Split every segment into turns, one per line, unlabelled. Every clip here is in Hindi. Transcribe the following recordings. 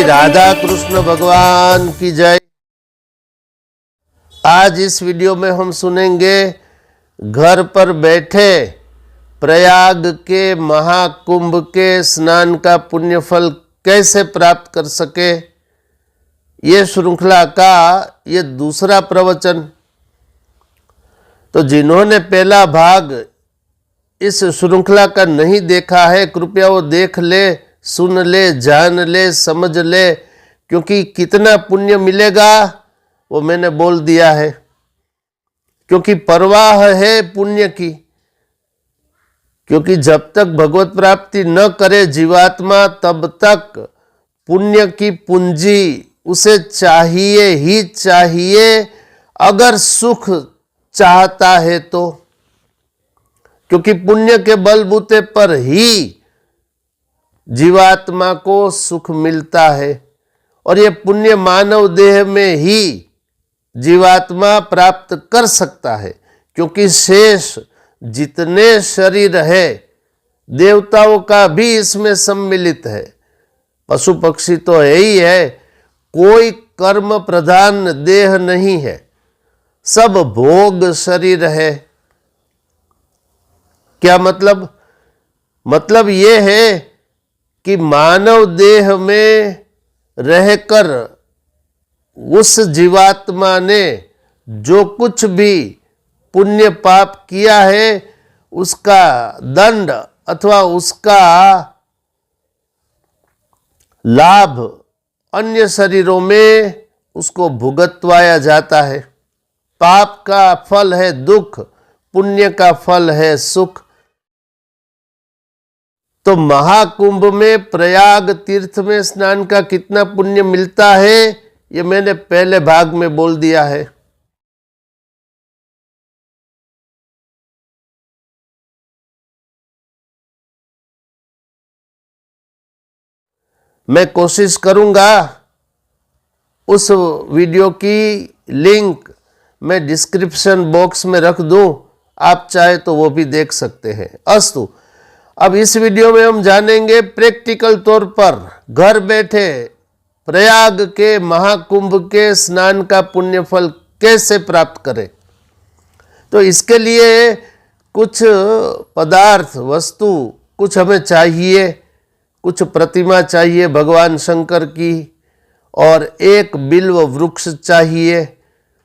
राधा कृष्ण भगवान की जय। आज इस वीडियो में हम सुनेंगे घर पर बैठे प्रयाग के महाकुंभ के स्नान का पुण्य फल कैसे प्राप्त कर सके, ये श्रृंखला का ये दूसरा प्रवचन। तो जिन्होंने पहला भाग इस श्रृंखला का नहीं देखा है, कृपया वो देख ले, सुन ले, जान ले, समझ ले, क्योंकि कितना पुण्य मिलेगा वो मैंने बोल दिया है। क्योंकि परवाह है पुण्य की, क्योंकि जब तक भगवत प्राप्ति न करे जीवात्मा तब तक पुण्य की पूंजी उसे चाहिए ही चाहिए, अगर सुख चाहता है तो। क्योंकि पुण्य के बलबूते पर ही जीवात्मा को सुख मिलता है, और ये पुण्य मानव देह में ही जीवात्मा प्राप्त कर सकता है। क्योंकि शेष जितने शरीर है देवताओं का भी इसमें सम्मिलित है, पशु पक्षी तो है ही है, कोई कर्म प्रधान देह नहीं है, सब भोग शरीर है। क्या मतलब? मतलब ये है कि मानव देह में रहकर उस जीवात्मा ने जो कुछ भी पुण्य पाप किया है उसका दंड अथवा उसका लाभ अन्य शरीरों में उसको भुगतवाया जाता है। पाप का फल है दुख, पुण्य का फल है सुख। तो महाकुंभ में प्रयाग तीर्थ में स्नान का कितना पुण्य मिलता है ये मैंने पहले भाग में बोल दिया है। मैं कोशिश करूंगा उस वीडियो की लिंक मैं डिस्क्रिप्शन बॉक्स में रख दूं, आप चाहे तो वो भी देख सकते हैं। अस्तु, अब इस वीडियो में हम जानेंगे प्रैक्टिकल तौर पर घर बैठे प्रयाग के महाकुंभ के स्नान का पुण्य फल कैसे प्राप्त करें। तो इसके लिए कुछ पदार्थ वस्तु कुछ हमें चाहिए, कुछ प्रतिमा चाहिए भगवान शंकर की, और एक बिल्व वृक्ष चाहिए,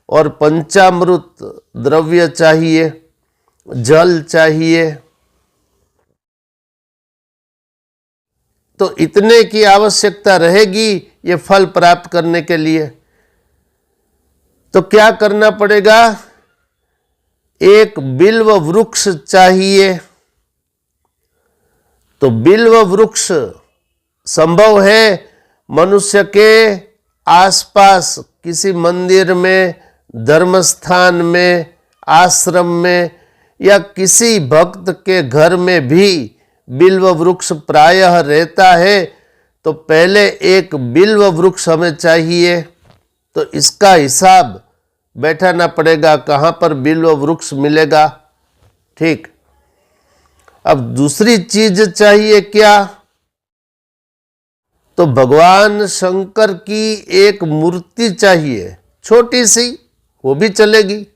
और पंचामृत द्रव्य चाहिए, जल चाहिए। तो इतने की आवश्यकता रहेगी ये फल प्राप्त करने के लिए। तो क्या करना पड़ेगा? एक बिल्व वृक्ष चाहिए। तो बिल्व वृक्ष संभव है मनुष्य के आसपास किसी मंदिर में, धर्मस्थान में, आश्रम में या किसी भक्त के घर में भी बिल्व वृक्ष प्रायः रहता है। तो पहले एक बिल्व वृक्ष हमें चाहिए, तो इसका हिसाब बैठाना पड़ेगा कहाँ पर बिल्व वृक्ष मिलेगा। ठीक। अब दूसरी चीज चाहिए क्या? तो भगवान शंकर की एक मूर्ति चाहिए, छोटी सी, वो भी चलेगी।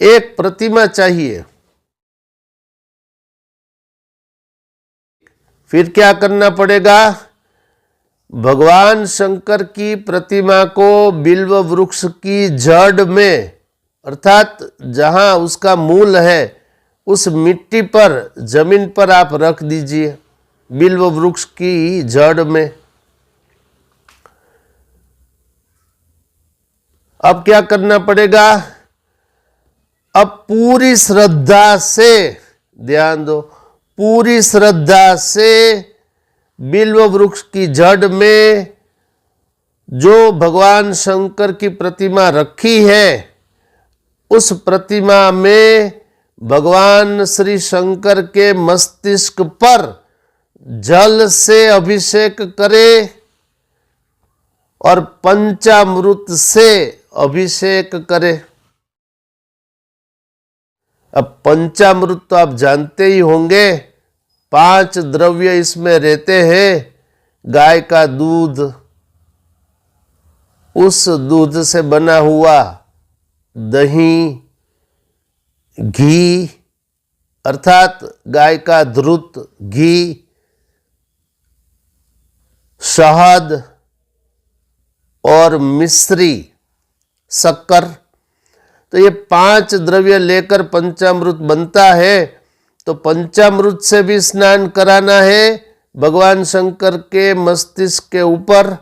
एक प्रतिमा चाहिए। फिर क्या करना पड़ेगा? भगवान शंकर की प्रतिमा को बिल्व वृक्ष की जड़ में, अर्थात जहां उसका मूल है उस मिट्टी पर, जमीन पर आप रख दीजिए, बिल्व वृक्ष की जड़ में। अब क्या करना पड़ेगा? अब पूरी श्रद्धा से, ध्यान दो, पूरी श्रद्धा से बिल्व वृक्ष की जड़ में जो भगवान शंकर की प्रतिमा रखी है उस प्रतिमा में भगवान श्री शंकर के मस्तिष्क पर जल से अभिषेक करे और पंचामृत से अभिषेक करे। अब पंचामृत तो आप जानते ही होंगे, 5 द्रव्य इसमें रहते हैं। गाय का दूध, उस दूध से बना हुआ दही, घी अर्थात गाय का दूध, घी, शहद और मिश्री, शक्कर, तो ये 5 द्रव्य लेकर पंचामृत बनता है। तो पंचामृत से भी स्नान कराना है भगवान शंकर के मस्तिष्क के ऊपर,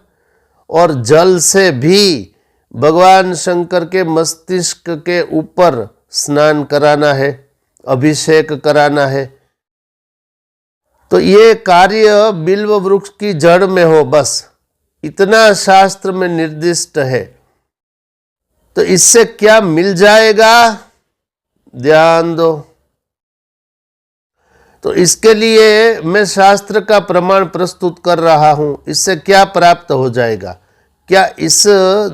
और जल से भी भगवान शंकर के मस्तिष्क के ऊपर स्नान कराना है, अभिषेक कराना है। तो ये कार्य बिल्व वृक्ष की जड़ में हो, बस इतना शास्त्र में निर्दिष्ट है। तो इससे क्या मिल जाएगा, ध्यान दो। तो इसके लिए मैं शास्त्र का प्रमाण प्रस्तुत कर रहा हूं। इससे क्या प्राप्त हो जाएगा? क्या इस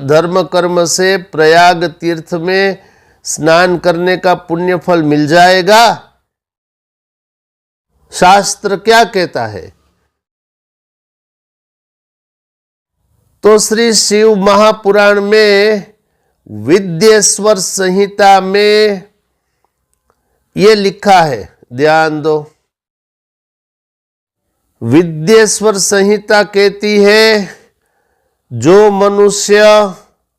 धर्म कर्म से प्रयाग तीर्थ में स्नान करने का पुण्य फल मिल जाएगा? शास्त्र क्या कहता है? तो श्री शिव महापुराण में विद्येश्वर संहिता में ये लिखा है, ध्यान दो। विद्येश्वर संहिता कहती है, जो मनुष्य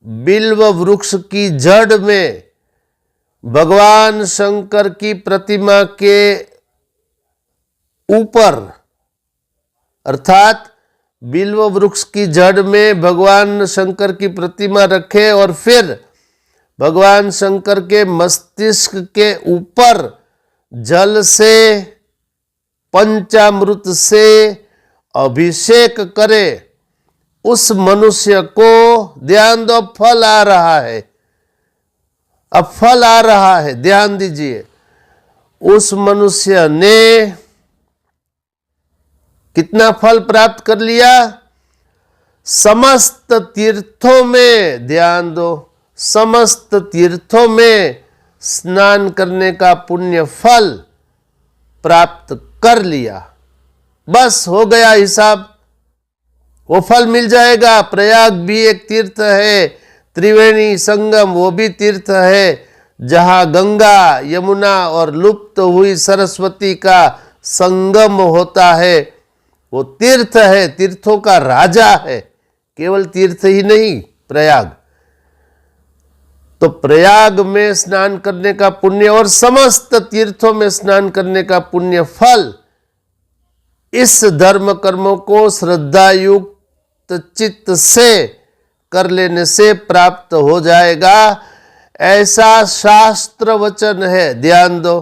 बिल्व वृक्ष की जड़ में भगवान शंकर की प्रतिमा के ऊपर, अर्थात बिल्व वृक्ष की जड़ में भगवान शंकर की प्रतिमा रखे और फिर भगवान शंकर के मस्तिष्क के ऊपर जल से, पंचामृत से अभिषेक करे, उस मनुष्य को, ध्यान दो, फल आ रहा है। अब फल आ रहा है, ध्यान दीजिए। उस मनुष्य ने कितना फल प्राप्त कर लिया? समस्त तीर्थों में, ध्यान दो, समस्त तीर्थों में स्नान करने का पुण्य फल प्राप्त कर लिया। बस हो गया हिसाब, वो फल मिल जाएगा। प्रयाग भी एक तीर्थ है, त्रिवेणी संगम वो भी तीर्थ है, जहां गंगा, यमुना और लुप्त हुई सरस्वती का संगम होता है। वो तीर्थ है, तीर्थों का राजा है, केवल तीर्थ ही नहीं प्रयाग। तो प्रयाग में स्नान करने का पुण्य और समस्त तीर्थों में स्नान करने का पुण्य फल इस धर्म कर्मों को श्रद्धायुक्त चित्त से कर लेने से प्राप्त हो जाएगा, ऐसा शास्त्र वचन है। ध्यान दो,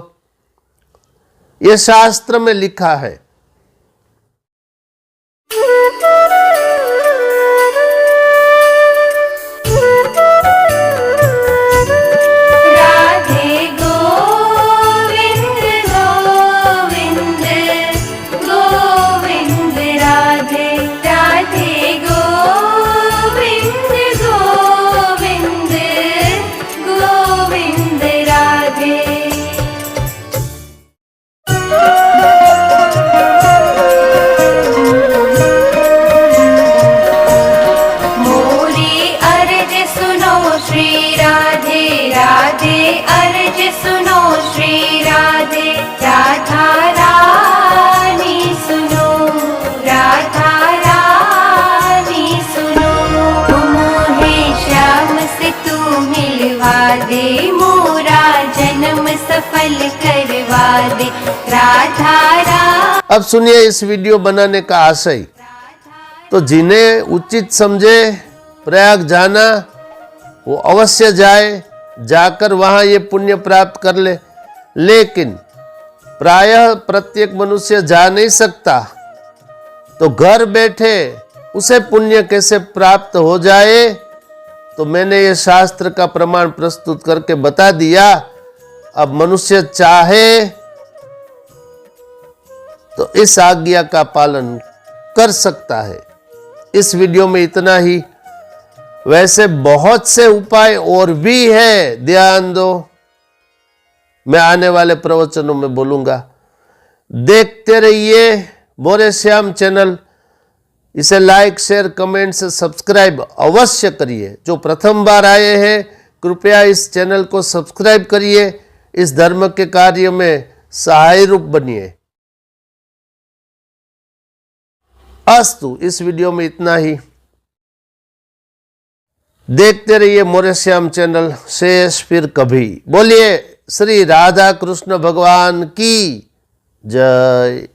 ये शास्त्र में लिखा है।
दे मोरा जन्म सफल करवा दे राधा राम।
अब सुनिए इस वीडियो बनाने का आशय। तो जिन्हें उचित समझे प्रयाग जाना, वो अवश्य जाए, जाकर वहां ये पुण्य प्राप्त कर ले। लेकिन प्रायः प्रत्येक मनुष्य जा नहीं सकता, तो घर बैठे उसे पुण्य कैसे प्राप्त हो जाए, तो मैंने ये शास्त्र का प्रमाण प्रस्तुत करके बता दिया। अब मनुष्य चाहे तो इस आज्ञा का पालन कर सकता है। इस वीडियो में इतना ही। वैसे बहुत से उपाय और भी है, ध्यान दो, मैं आने वाले प्रवचनों में बोलूंगा। देखते रहिए मोरे श्याम चैनल। इसे लाइक शेयर कमेंट से सब्सक्राइब अवश्य करिए। जो प्रथम बार आए हैं कृपया इस चैनल को सब्सक्राइब करिए, इस धर्म के कार्य में सहाय रूप बनिए। अस्तु, इस वीडियो में इतना ही। देखते रहिए मोरेश्याम चैनल। शेष फिर कभी। बोलिए श्री राधा कृष्ण भगवान की जय।